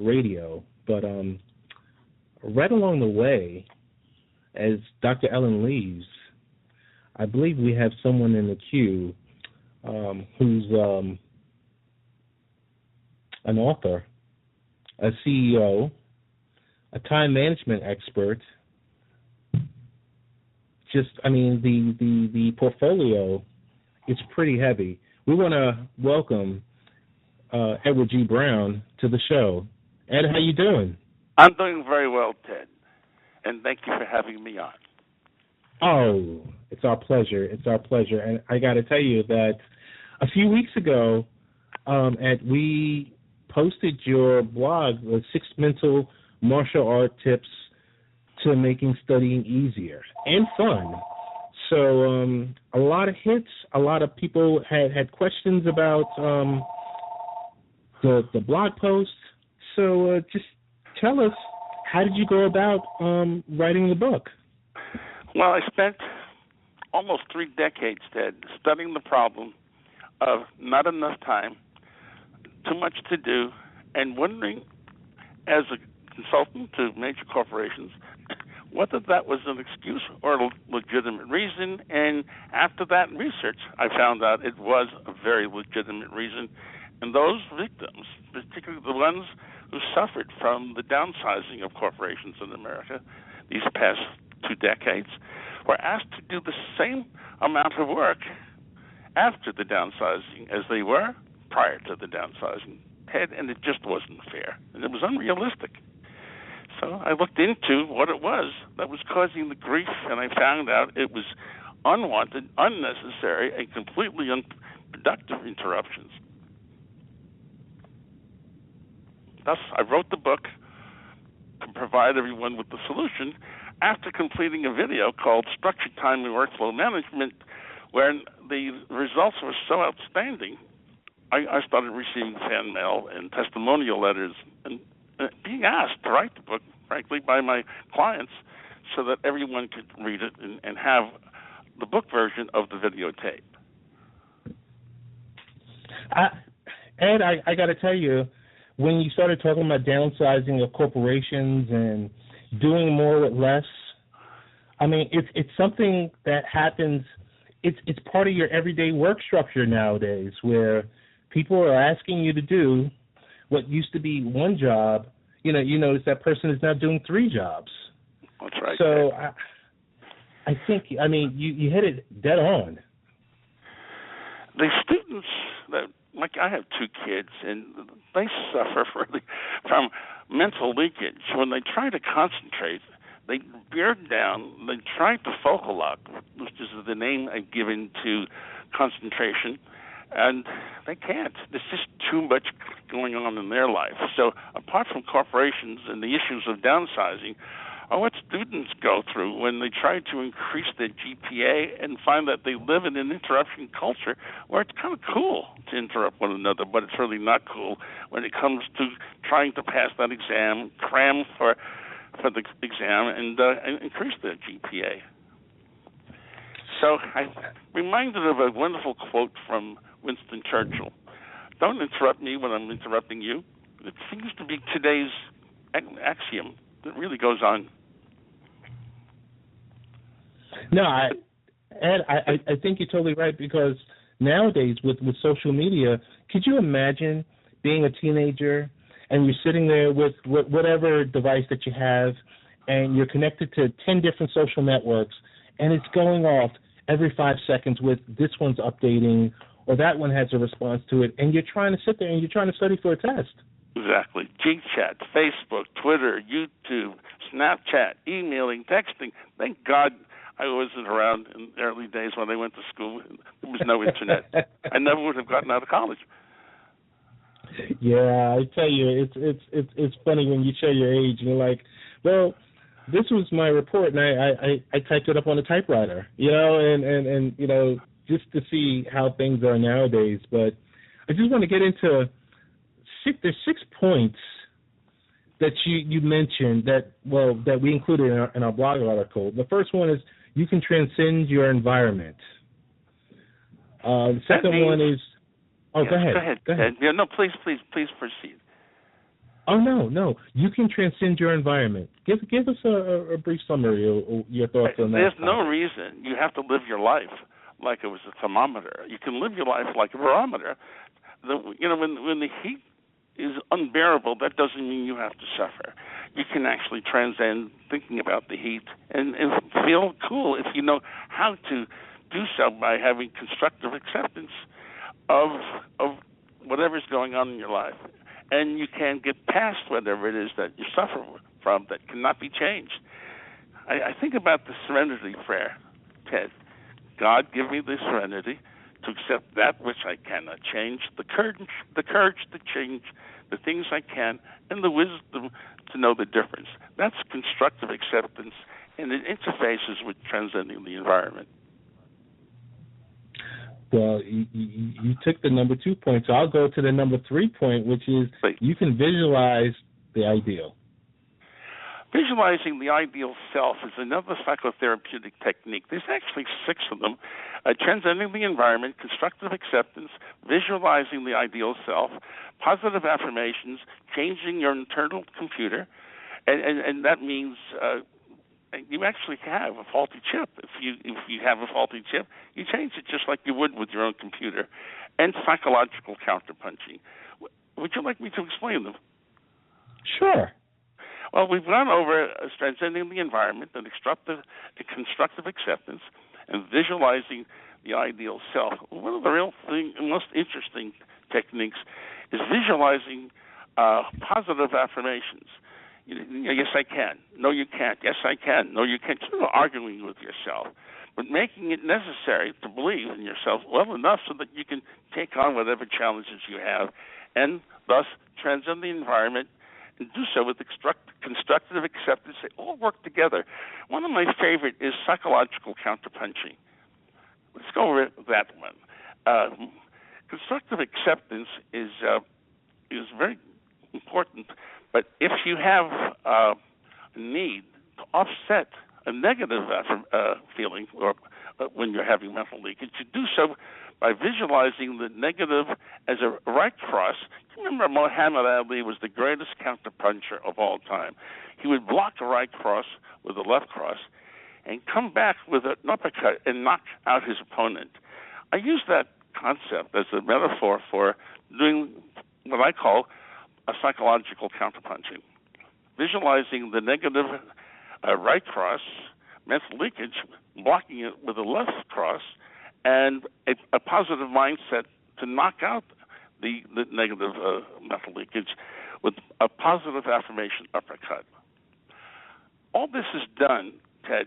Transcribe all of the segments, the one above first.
radio, but right along the way, as Dr. Ellen leaves, I believe we have someone in the queue who's an author, a CEO, a time management expert. The portfolio is pretty heavy. We want to welcome Edward G. Brown to the show. Ed, how you doing? I'm doing very well, Ted, and thank you for having me on. Oh, it's our pleasure. It's our pleasure. And I got to tell you that a few weeks ago, Ed, we posted your blog, the 6 mental martial art tips to making studying easier and fun. So a lot of hits, a lot of people had questions about the blog post. So just tell us, how did you go about writing the book? Well, I spent almost 3 decades, Ted, studying the problem of not enough time, too much to do, and wondering, as a consultant to major corporations, whether that was an excuse or a legitimate reason. And after that research, I found out it was a very legitimate reason. And those victims, particularly the ones who suffered from the downsizing of corporations in America these past 2 decades, were asked to do the same amount of work after the downsizing as they were prior to the downsizing, and it just wasn't fair, and it was unrealistic. So I looked into what it was that was causing the grief, and I found out it was unwanted, unnecessary, and completely unproductive interruptions. Thus, I wrote the book to provide everyone with the solution after completing a video called Structured Time and Workflow Management, where the results were so outstanding, I started receiving fan mail and testimonial letters and being asked to write the book, frankly, by my clients so that everyone could read it and have the book version of the videotape. Ed, I got to tell you, when you started talking about downsizing of corporations and doing more with less, I mean, it's something that happens. It's part of your everyday work structure nowadays, where people are asking you to do what used to be one job. You notice that person is now doing 3 jobs. That's right. So I think, you hit it dead on. The students I have 2 kids, and they suffer from mental leakage. When they try to concentrate, they bear down, they try to focal lock, which is the name I've given to concentration, and they can't. There's just too much going on in their life. So apart from corporations and the issues of downsizing, are what students go through when they try to increase their GPA and find that they live in an interruption culture where it's kind of cool to interrupt one another, but it's really not cool when it comes to trying to pass that exam, cram for the exam, and increase their GPA. So I'm reminded of a wonderful quote from Winston Churchill. Don't interrupt me when I'm interrupting you. It seems to be today's axiom that really goes on. No, Ed, I think you're totally right, because nowadays with social media, could you imagine being a teenager and you're sitting there with whatever device that you have, and you're connected to 10 different social networks, and it's going off every 5 seconds with this one's updating or that one has a response to it, and you're trying to sit there and you're trying to study for a test. Exactly. GChat, Facebook, Twitter, YouTube, Snapchat, emailing, texting. Thank God I wasn't around in the early days when I went to school. There was no internet. I never would have gotten out of college. Yeah, I tell you, it's funny when you share your age and you're like, well, this was my report, and I typed it up on a typewriter, and just to see how things are nowadays. But I just want to get into there's 6 points that you mentioned that we included in our blog article. The first one is you can transcend your environment. The second one is... Oh, go ahead. Go ahead. Yeah, no, please proceed. Oh no! You can transcend your environment. Give us a brief summary of your thoughts on that. There's no reason you have to live your life like it was a thermometer. You can live your life like a barometer. When the heat is unbearable, that doesn't mean you have to suffer. You can actually transcend thinking about the heat and feel cool if you know how to do so by having constructive acceptance of whatever's going on in your life. And you can get past whatever it is that you suffer from that cannot be changed. I think about the serenity prayer, Ted. God, give me the serenity to accept that which I cannot change, the courage to change the things I can, and the wisdom to know the difference. That's constructive acceptance, and it interfaces with transcending the environment. Well, you took the number 2 point, so I'll go to the number 3 point, which is you can visualize the ideal. Visualizing the ideal self is another psychotherapeutic technique. There's actually 6 of them. Transcending the environment, constructive acceptance, visualizing the ideal self, positive affirmations, changing your internal computer, and that means you actually have a faulty chip. If you have a faulty chip, you change it just like you would with your own computer. And psychological counterpunching. Would you like me to explain them? Sure. Well, we've gone over transcending the environment and constructive acceptance and visualizing the ideal self. One of the most interesting techniques is visualizing positive affirmations. Yes, I can. No, you can't. Yes, I can. No, you can't. Sort of arguing with yourself, but making it necessary to believe in yourself well enough so that you can take on whatever challenges you have and thus transcend the environment and do so with constructive acceptance. They all work together. One of my favorite is psychological counterpunching. Let's go over that one. Constructive acceptance is very important, but if you have a need to offset a negative feeling or when you're having mental leakage, you do so by visualizing the negative as a right cross. Remember, Muhammad Ali was the greatest counterpuncher of all time. He would block a right cross with a left cross and come back with an uppercut and knock out his opponent. I use that concept as a metaphor for doing what I call a psychological counterpunching. Visualizing the negative right cross, mental leakage, blocking it with a left cross, and a positive mindset to knock out the negative mental leakage with a positive affirmation uppercut. All this is done, Ted,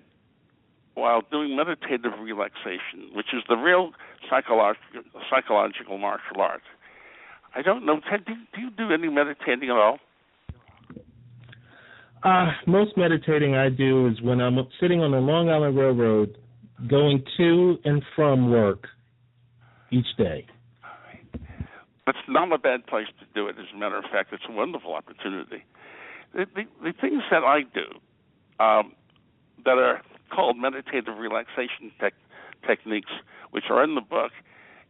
while doing meditative relaxation, which is the real psychological martial art. I don't know, Ted, do you do any meditating at all? Most meditating I do is when I'm sitting on the Long Island Railroad going to and from work each day. That's not a bad place to do it. As a matter of fact, it's a wonderful opportunity. The things that I do that are called meditative relaxation techniques, which are in the book,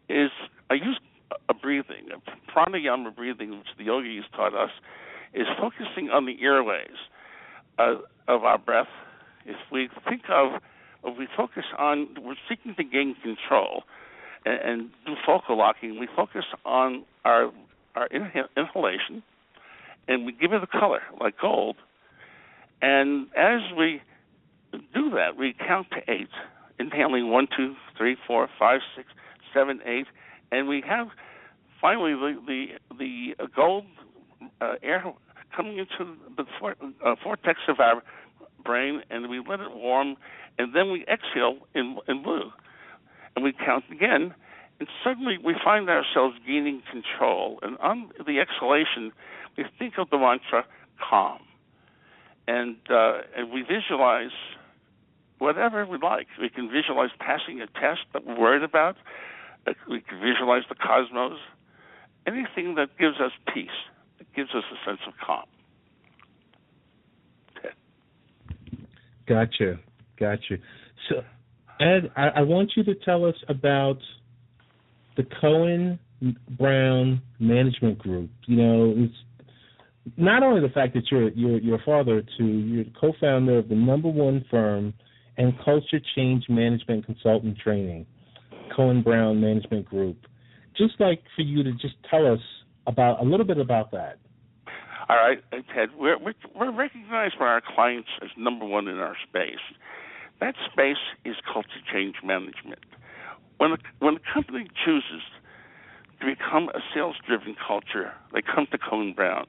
is I use a breathing, a pranayama breathing, which the yogis taught us, is focusing on the airways of our breath. If we focus on, we're seeking to gain control and do focal locking, we focus on our inhalation, and we give it a color, like gold. And as we do that, we count to 8, inhaling 1, 2, 3, 4, 5, 6, 7, 8, and we have finally the gold air coming into the vortex of our brain, and we let it warm, and then we exhale in blue, and we count again, and suddenly we find ourselves gaining control. And on the exhalation, we think of the mantra calm, and we visualize whatever we like. We can visualize passing a test that we're worried about. We can visualize the cosmos. Anything that gives us peace, that gives us a sense of calm. Gotcha. So, Ed, I want you to tell us about the Cohen Brown Management Group. You know, not only the fact that you're a father to, you're the co-founder of the number one firm and culture change management consultant training, Cohen Brown Management Group. Just like for you to just tell us about a little bit about that. All right, Ted, we're recognized by our clients as number one in our space. That space is culture change management. When a company chooses to become a sales-driven culture, they come to Cohen Brown,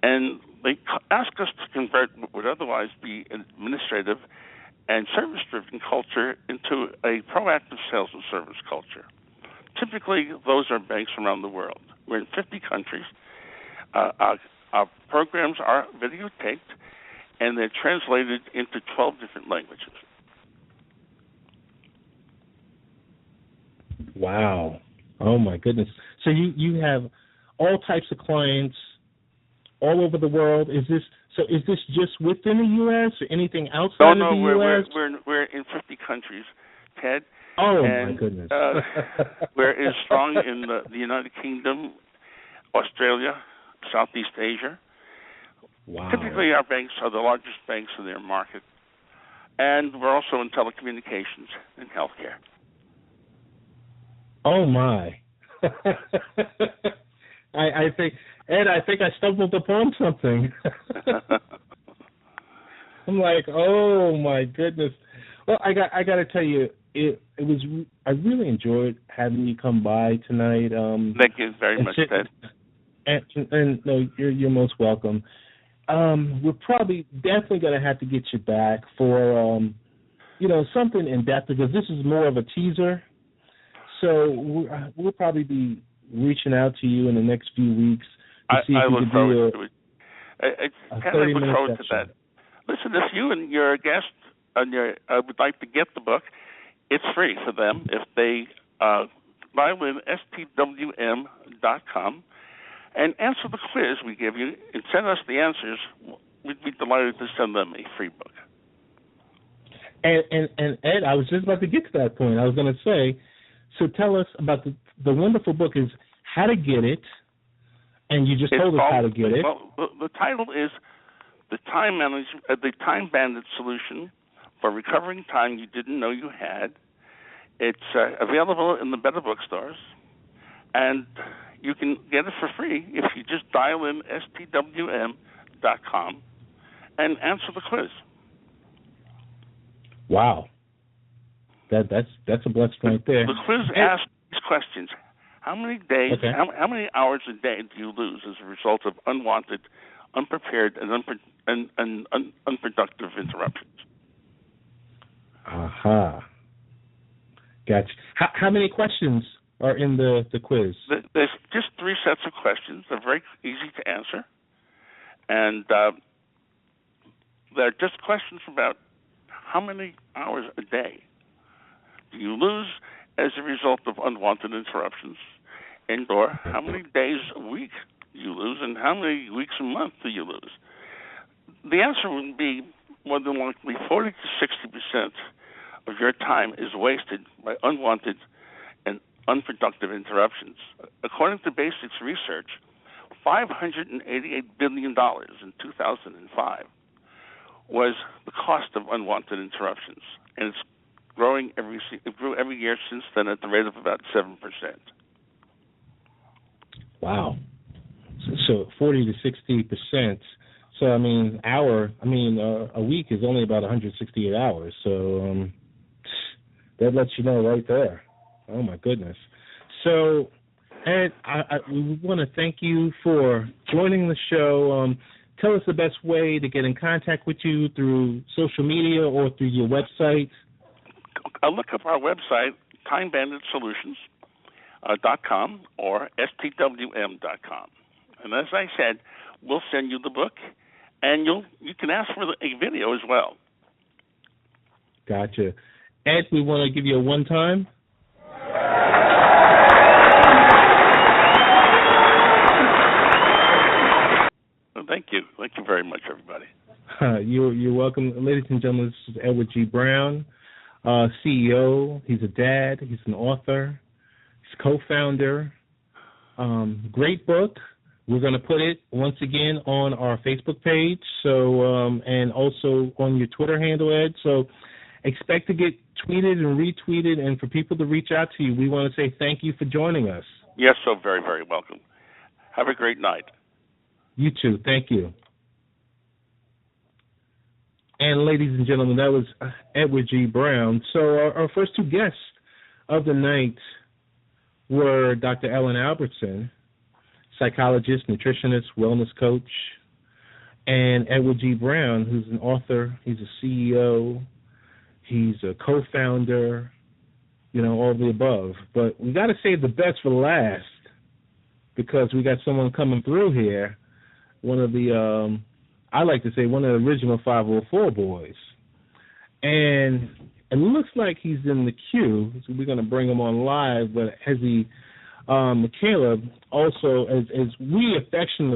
and they ask us to convert what would otherwise be an administrative and service-driven culture into a proactive sales and service culture. Typically, those are banks around the world. We're in 50 countries. Our programs are videotaped, and they're translated into 12 different languages. Wow. Oh, my goodness. So you have all types of clients all over the world. Is this just within the U.S. or anything outside of the U.S.? No, we're in 50 countries, Ted. Oh, and, my goodness. We're as strong in the United Kingdom, Australia, Southeast Asia. Wow. Typically, our banks are the largest banks in their market. And we're also in telecommunications and healthcare. Oh, my. I think, Ed, I stumbled upon something. I'm like, oh, my goodness. Well, I got to tell you, I really enjoyed having you come by tonight. Thank you very much, Ted. And no, you're most welcome. We're definitely going to have to get you back for something in depth, because this is more of a teaser. So we'll probably be reaching out to you in the next few weeks to see if we can do I kind of look forward to that. Listen, if you and your guest would like to get the book, it's free for them. If they dial in stwm.com and answer the quiz we give you and send us the answers, we'd be delighted to send them a free book. And Ed, I was just about to get to that point. I was going to say, so tell us about the wonderful book is How to Get It, and you just told us how to get it. Well, the title is the Time Bandit Solution for Recovering Time You Didn't Know You Had. It's available in the better bookstores, and you can get it for free if you just dial in stwm.com and answer the quiz. Wow. That's a blessing right there. The quiz asks these questions. How many days, how many hours a day do you lose as a result of unwanted, unprepared, and unproductive interruptions? Aha. Gotcha. How many questions are in the quiz? There's just 3 sets of questions. They're very easy to answer. And they're just questions about how many hours a day do you lose as a result of unwanted interruptions, and/or how many days a week do you lose, and how many weeks a month do you lose? The answer would be more than likely 40 to 60% of your time is wasted by unwanted and unproductive interruptions. According to Basics research, $588 billion in 2005 was the cost of unwanted interruptions, and it grew every year since then at the rate of about 7%. Wow. So 40 to 60%. So a week is only about 168 hours. So that lets you know right there. Oh my goodness. So Ed, we want to thank you for joining the show. Tell us the best way to get in contact with you, through social media or through your website. Look up our website, timebanditsolutions.com or stwm.com. And as I said, we'll send you the book, and you can ask for a video as well. Gotcha. Ed, we want to give you a one-time. Well, thank you. Thank you very much, everybody. You're welcome. Ladies and gentlemen, this is Edward G. Brown, CEO. He's a dad. He's an author. He's co-founder. Great book, We're going to put it once again on our Facebook page, so and also on your Twitter handle, Ed. So expect to get tweeted and retweeted, and for people to reach out to you. We want to say thank you for joining us. Yes, so very, very welcome. Have a great night. You too. Thank you. And ladies and gentlemen, that was Edward G. Brown. So our first two guests of the night were Dr. Ellen Albertson, psychologist, nutritionist, wellness coach, and Edward G. Brown, who's an author. He's a CEO. He's a co-founder, all of the above. But we got to save the best for last because we got someone coming through here, one of the, I like to say, one of the original 504 boys. And it looks like he's in the queue, so we're going to bring him on live. But as Michaela, also, as we affectionately